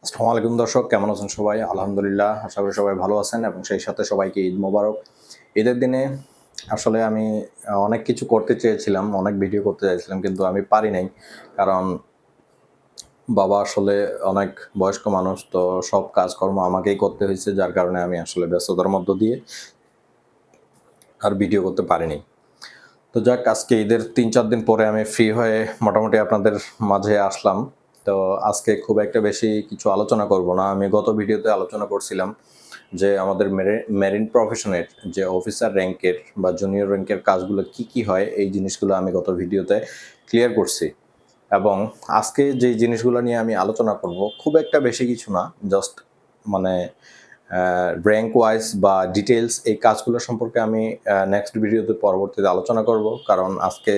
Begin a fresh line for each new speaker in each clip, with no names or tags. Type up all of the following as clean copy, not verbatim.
আসসালামু আলাইকুম দর্শক, কেমন আছেন সবাই? আলহামদুলিল্লাহ, আশা করি সবাই ভালো আছেন এবং সেই সাথে সবাইকে ঈদ মোবারক। ঈদের দিনে আসলে আমি অনেক কিছু করতে চেয়েছিলাম, অনেক ভিডিও করতে চাইছিলাম, কিন্তু আমি পারি নাই। কারণ বাবা আসলে অনেক বয়স্ক মানুষ, তো সব কাজকর্ম আমাকেই করতে হয়েছে, যার কারণে আমি আসলে ব্যস্ততার মধ্য দিয়ে আর ভিডিও করতে পারিনি। তো যাক, আজকে ঈদের ৩-৪ দিন পরে আমি ফ্রি হয়ে মোটামুটি আপনাদের মাঝে আসলাম। তো আজকে খুব একটা বেশি কিছু আলোচনা করব না। আমি গত ভিডিওতে আলোচনা করছিলাম যে আমাদের মেরিন প্রফেশনের যে অফিসার র্যাঙ্কের বা জুনিয়র র্যাঙ্কের কাজগুলো কি হয়, এই জিনিসগুলো আমি গত ভিডিওতে ক্লিয়ার করছি। এবং আজকে যেই জিনিসগুলো নিয়ে আমি আলোচনা করব খুব একটা বেশি কিছু না, জাস্ট মানে র্যাঙ্ক ওয়াইজ বা ডিটেলস এই কাজগুলো সম্পর্কে আমি নেক্সট ভিডিওতে পরবর্তীতে আলোচনা করব। কারণ আজকে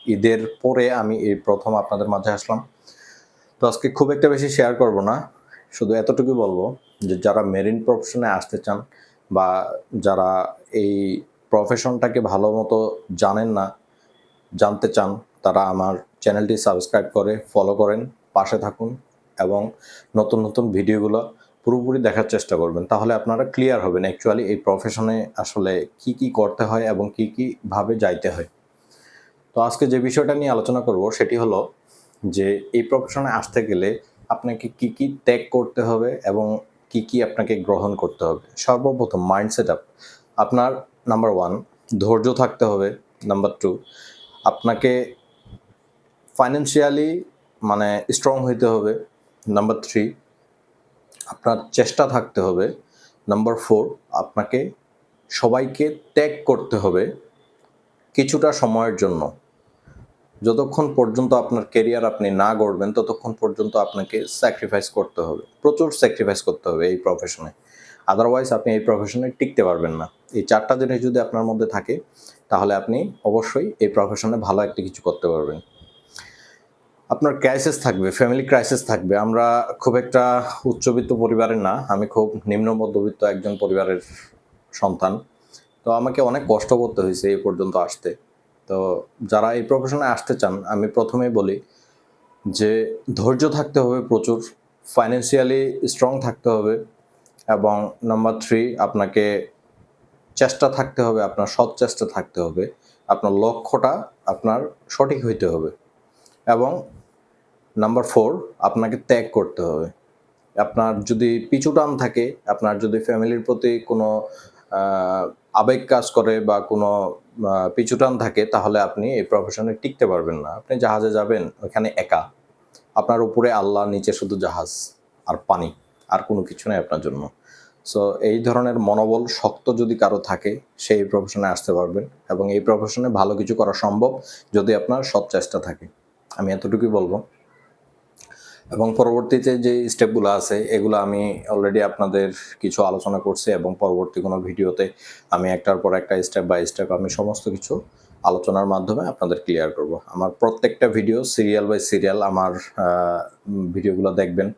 ঈদের পরে আমি এই প্রথম আপনাদের মাঝে আসলাম। তো আজকে খুব একটা বেশি শেয়ার করব না, শুধু এতটুকু বলবো যে যারা মেরিন প্রফেশনে আসতে চান বা যারা এই প্রফেশনটাকে ভালো মতো জানেন না, জানতে চান, তারা আমার চ্যানেলটি সাবস্ক্রাইব করে ফলো করেন, পাশে থাকুন এবং নতুন নতুন ভিডিওগুলো পুরোপুরি দেখার চেষ্টা করবেন। তাহলে আপনারা ক্লিয়ার হবেন অ্যাকচুয়ালি এই প্রফেশনে আসলে কি করতে হয় এবং কি ভাবে যাইতে হয়। তো আজকে যে বিষয়টা নিয়ে আলোচনা করব সেটি হলো যে এই প্রফেশনে আসতে গেলে আপনাকে কি ত্যাগ করতে হবে এবং কি আপনাকে গ্রহণ করতে হবে। সর্বপ্রথম মাইন্ড সেট আপ আপনার, নাম্বার 1 ধৈর্য থাকতে হবে, নাম্বার 2 আপনাকে ফাইন্যান্সিয়ালি মানে স্ট্রং হইতে হবে, নাম্বার 3 আপনার চেষ্টা থাকতে হবে, নাম্বার 4 আপনাকে সবাইকে ত্যাগ করতে হবে কিছুটা সময়ের জন্য। যতক্ষণ পর্যন্ত আপনার কেরিয়ার আপনি না গড়বেন ততক্ষণ পর্যন্ত আপনাকে স্যাক্রিফাইস করতে হবে, প্রচুর স্যাক্রিফাইস করতে হবে এই প্রফেশনে। আদারওয়াইজ আপনি এই প্রফেশনে টিকতে পারবেন না। এই 4টা জিনিস যদি আপনার মধ্যে থাকে তাহলে আপনি অবশ্যই এই প্রফেশনে ভালো একটা কিছু করতে পারবেন। আপনার ক্রাইসিস থাকবে, ফ্যামিলি ক্রাইসিস থাকবে। আমরা খুব একটা উচ্চবিত্ত পরিবারের না, আমি খুব নিম্ন মধ্যবিত্ত একজন পরিবারের সন্তান। তো আমাকে অনেক কষ্ট করতে হয়েছে এই পর্যন্ত আসতে। তো যারা এই প্রফেশনে আসতে চান, আমি প্রথমেই বলি যে ধৈর্য থাকতে হবে প্রচুর, ফাইন্যান্সিয়ালি স্ট্রং থাকতে হবে এবং নাম্বার 3 আপনাকে চেষ্টা থাকতে হবে, আপনার সৎ চেষ্টা থাকতে হবে, আপনার লক্ষ্যটা আপনার সঠিক হইতে হবে এবং নাম্বার 4 আপনাকে ত্যাগ করতে হবে। আপনার যদি পিছুটান থাকে, আপনার যদি ফ্যামিলির প্রতি কোনো আবেগ কাজ করে বা কোনো পিছুটান থাকে, তাহলে আপনি এই প্রফেশনে টিকতে পারবেন না। আপনি জাহাজে যাবেন, ওখানে একা, আপনার উপরে আল্লাহ, নিচে শুধু জাহাজ আর পানি, আর কোনো কিছু নেই আপনার জন্য। সো এই ধরনের মনোবল শক্ত যদি কারো থাকে, সেই প্রফেশনে আসতে পারবেন এবং এই প্রফেশনে ভালো কিছু করা সম্ভব যদি আপনার সৎ চেষ্টা থাকে। আমি এতটুকুই বলবো। এবং পরবর্তীতে যে স্টেপগুলো আছে এগুলো আমি অলরেডি আপনাদের কিছু আলোচনা করছি এবং পরবর্তী কোনো ভিডিওতে আমি একটার পর একটা স্টেপ বাই স্টেপ আমি সমস্ত কিছু আলোচনার মাধ্যমে আপনাদের ক্লিয়ার করব। আমার প্রত্যেকটা ভিডিও সিরিয়াল বাই সিরিয়াল আমার ভিডিওগুলো দেখবেন।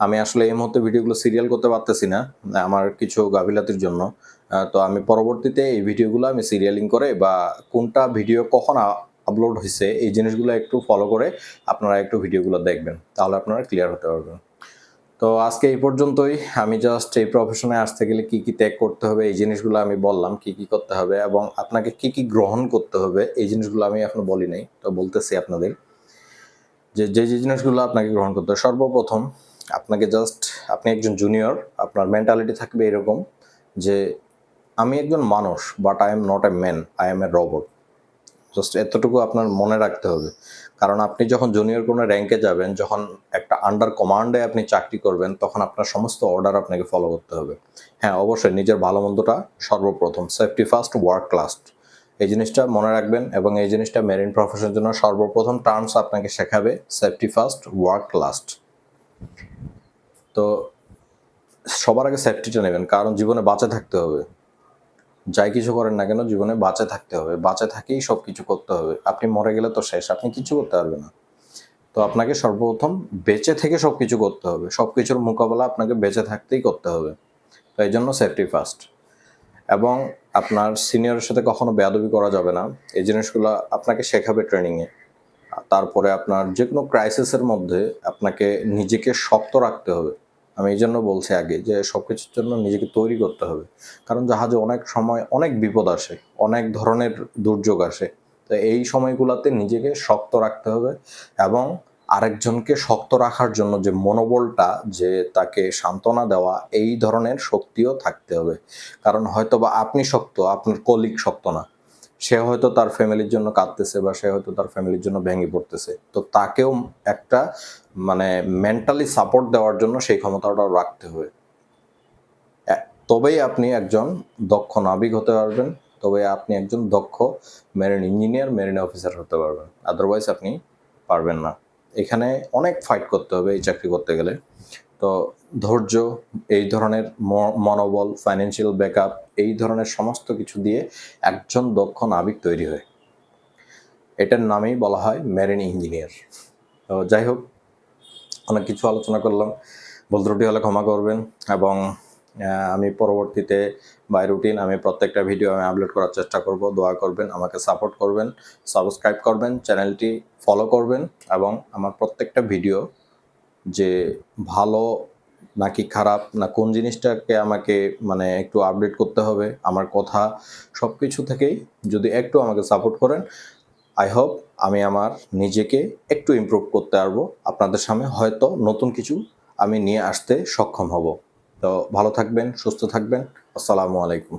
আমি আসলে এই মুহূর্তে ভিডিওগুলো সিরিয়াল করতে পারতেছি না, আমার কিছু গাফিলাতির জন্য। তো আমি পরবর্তীতে এই ভিডিওগুলো আমি সিরিয়ালিং করে বা কোনটা ভিডিও কখন আপলোড হয়েছে এই জিনিসগুলো একটু ফলো করে আপনারা একটু ভিডিওগুলো দেখবেন, তাহলে আপনারা ক্লিয়ার হতে পারবেন। তো আজকে এই পর্যন্তই। আমি জাস্ট এই প্রফেশনে আসতে গেলে কি ত্যাগ করতে হবে এই জিনিসগুলো আমি বললাম, কি করতে হবে এবং আপনাকে কি গ্রহণ করতে হবে এই জিনিসগুলো আমি এখনো বলি নাই, তো বলতেছি আপনাদের যে জিনিসগুলো আপনাকে গ্রহণ করতে হবে। সর্বপ্রথম আপনাকে জাস্ট, আপনি একজন জুনিয়র, আপনার মেন্টালিটি থাকবে এরকম যে আমি একজন মানুষ, but I am not a man, I M A robot. Just এতটুকু আপনার মনে রাখতে হবে। কারণ আপনি যখন জুনিয়র কোনো র্যাঙ্কে যাবেন, যখন একটা আন্ডার কমান্ডে আপনি চাকরি করবেন, তখন আপনার সমস্ত অর্ডার আপনাকে ফলো করতে হবে। হ্যাঁ, অবশ্যই নিজের ভালো মন্দটা সর্বপ্রথম, সেফটি ফার্স্ট, ওয়ার্ক লাস্ট, এই জিনিসটা মনে রাখবেন এবং এই জিনিসটা মেরিন প্রফেশনের জন্য সর্বপ্রথম টার্মস আপনাকে শেখাবে, সেফটি ফার্স্ট, ওয়ার্ক লাস্ট। তো সবার আগে সেফটিটা নেবেন, কারণ জীবনে বাঁচে থাকতে হবে। যাই কিছু করেন না কেন জীবনে বাঁচে থাকতে হবে, বাঁচে থাকেই সব কিছু করতে হবে। আপনি মরে গেলে তো শেষ, আপনি কিছু করতে পারবেন না। তো আপনাকে সর্বপ্রথম বেঁচে থেকে সব কিছু করতে হবে, সব কিছুর মোকাবেলা আপনাকে বেঁচে থাকতেই করতে হবে। তো এই জন্য সেফটি ফার্স্ট। এবং আপনার সিনিয়রের সাথে কখনো বেয়াদবি করা যাবে না, এই জিনিসগুলো আপনাকে শেখাবে ট্রেনিংয়ে। তারপরে আপনার যে কোনো ক্রাইসিসের মধ্যে আপনাকে নিজেকে শক্ত রাখতে হবে। আমি এই জন্য বলছি আগে যে সব কিছুর জন্য নিজেকে তৈরি করতে হবে, কারণ জাহাজে অনেক সময় অনেক বিপদ আসে, অনেক ধরনের দুর্যোগ আসে। তো এই সময়গুলোতে নিজেকে শক্ত রাখতে হবে এবং আরেকজনকে শক্ত রাখার জন্য যে মনোবলটা, যে তাকে সান্ত্বনা দেওয়া, এই ধরনের শক্তিও থাকতে হবে। কারণ হয়তো বা আপনি শক্ত, আপনার কলিগ শক্ত না, সে হয়তো তার ফ্যামিলির জন্য কাঁদতেছে বা সে হয়তো তার ফ্যামিলির জন্য ভেঙে পড়তেছে, তো তাকেও একটা মানে মেন্টালি সাপোর্ট দেওয়ার জন্য সেই ক্ষমতাটাও রাখতে হবে। তবেই আপনি একজন দক্ষ নাবিক হতে পারবেন, তবে আপনি একজন দক্ষ মেরিন ইঞ্জিনিয়ার, মেরিন অফিসার হতে পারবেন, আদারওয়াইজ আপনি পারবেন না। এখানে অনেক ফাইট করতে হবে এই চাকরি করতে গেলে। তো ধৈর্য, এই ধরনের মনোবল, ফাইন্যান্সিয়াল ব্যাকআপ, এই ধরনের সমস্ত কিছু দিয়ে একজন দক্ষ নাবিক তৈরি হয়। এটার নামেই বলা হয় মেরিন ইঞ্জিনিয়ার। তো যাই হোক, অনেক কিছু আলোচনা করলাম, ভুল ত্রুটি হলে ক্ষমা করবেন। এবং আমি পরবর্তীতে বাই রুটিন আমি প্রত্যেকটা ভিডিও আমি আপলোড করার চেষ্টা করব। দোয়া করবেন, আমাকে সাপোর্ট করবেন, সাবস্ক্রাইব করবেন, চ্যানেলটি ফলো করবেন এবং আমার প্রত্যেকটা ভিডিও যে ভালো নাকি খারাপ, না কোন জিনিসটাকে আমাকে মানে একটু আপডেট করতে হবে, আমার কথা সব কিছু থেকেই যদি একটু আমাকে সাপোর্ট করেন, আই হোপ আমি আমার নিজেকে একটু ইমপ্রুভ করতে পারবো, আপনাদের সামনে হয়তো নতুন কিছু আমি নিয়ে আসতে সক্ষম হব। তো ভালো থাকবেন, সুস্থ থাকবেন। আসসালামু আলাইকুম।